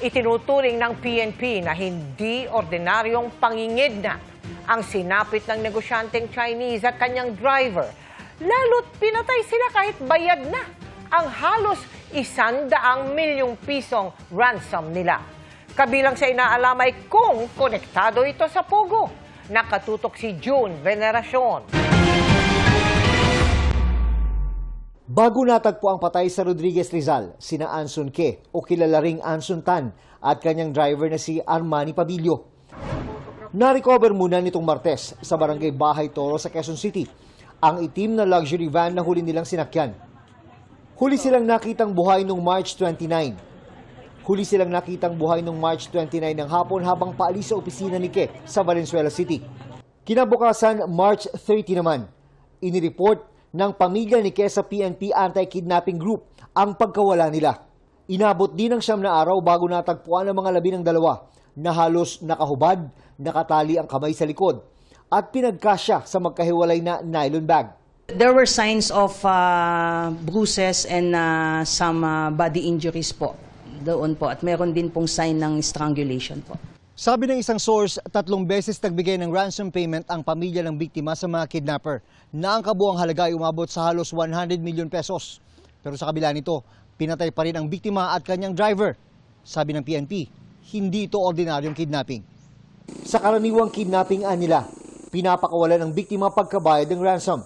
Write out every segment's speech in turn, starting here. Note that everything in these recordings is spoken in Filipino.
Itinuturing ng PNP na hindi ordinaryong pangingidnap ang sinapit ng negosyanteng Chinese at kanyang driver. Lalo't pinatay sila kahit bayad na ang halos 100 milyong pisong ransom nila. Kabilang sa inaalam ay kung konektado ito sa Pogo. Nakatutok si June Veneracion. Bago natagpo ang patay sa Rodriguez Rizal, sina Anson Ke o kilala ring Anson Tan at kanyang driver na si Armani Pabilio. Na-recover muna nitong Martes sa barangay Bahay Toro sa Quezon City ang itim na luxury van na huli nilang sinakyan. Huli silang nakitang buhay noong March 29. Huli silang nakitang buhay noong March 29 ng hapon habang paalis sa opisina ni Ke sa Valenzuela City. Kinabukasan, March 30 naman, inireport ng pamilya ni Ke sa PNP Anti-Kidnapping Group ang pagkawala nila. Inabot din ng 9 na araw bago natagpuan ang mga labi ng dalawa na halos nakahubad, nakatali ang kamay sa likod at pinagkasya sa magkahiwalay na nylon bag. There were signs of bruises and some body injuries po doon po at meron din pong sign ng strangulation po. Sabi ng isang source, 3 beses nagbigay ng ransom payment ang pamilya ng biktima sa mga kidnapper na ang kabuang halaga ay umabot sa halos 100 million pesos. Pero sa kabila nito, pinatay pa rin ang biktima at kanyang driver. Sabi ng PNP, hindi ito ordinaryong kidnapping. Sa karaniwang kidnapping nila, pinapakawalan ang biktima pagkabayad ng ransom.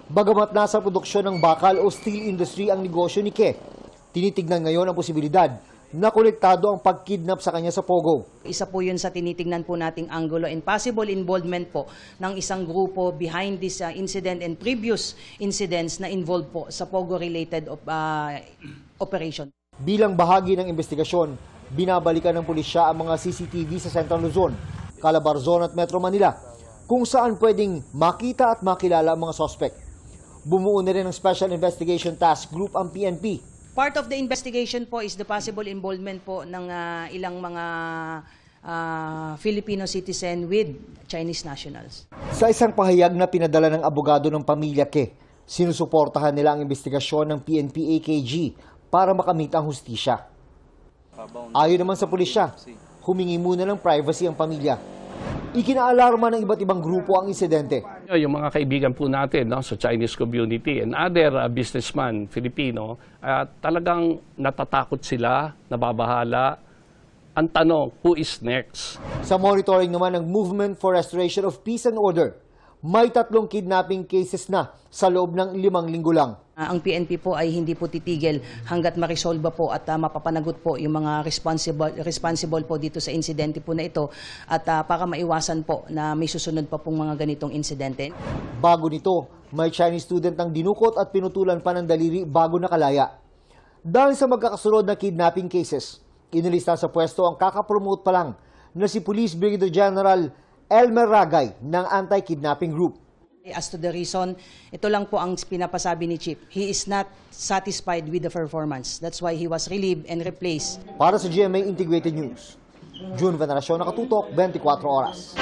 Bagamat nasa produksyon ng bakal o steel industry ang negosyo ni Ke, tinitignan ngayon ang posibilidad na konektado ang pagkidnap sa kanya sa Pogo. Isa po yun sa tinitignan po nating angulo and possible involvement po ng isang grupo behind this incident and previous incidents na involved po sa Pogo-related operation. Bilang bahagi ng investigasyon, binabalikan ng pulisya ang mga CCTV sa Central Luzon, Calabarzon at Metro Manila kung saan pwedeng makita at makilala ang mga suspect. Bumuo na rin ng Special Investigation Task Group ang PNP. Part of the investigation po is the possible involvement po ng ilang mga Filipino citizen with Chinese nationals. Sa isang pahayag na pinadala ng abogado ng pamilya Ke, sinusuportahan nila ang investigasyon ng PNP AKG para makamit ang hustisya. Ayon naman sa pulisya, humingi muna ng privacy ang pamilya. Ikinaalarma ng iba't ibang grupo ang insidente. Yung mga kaibigan po natin sa Chinese community and other businessman Filipino, talagang natatakot sila, nababahala. Ang tanong, who is next? Sa monitoring naman ng Movement for Restoration of Peace and Order, may 3 kidnapping cases na sa loob ng 5 linggo lang. Ang PNP po ay hindi po titigil hanggat marisolba po at mapapanagot po yung mga responsible po dito sa insidente po na ito at para maiwasan po na may susunod pa pong mga ganitong insidente. Bago nito, may Chinese student ang dinukot at pinutulan pa ng daliri bago nakalaya. Dahil sa magkakasunod na kidnapping cases, inilista sa pwesto ang kakapromote pa lang na si Police Brigadier General Elmer Ragay ng Anti-Kidnapping Group. As to the reason, ito lang po ang pinapasabi ni Chief. He is not satisfied with the performance. That's why he was relieved and replaced. Para sa GMA Integrated News, June Veneracion, Nakatutok, 24 Oras.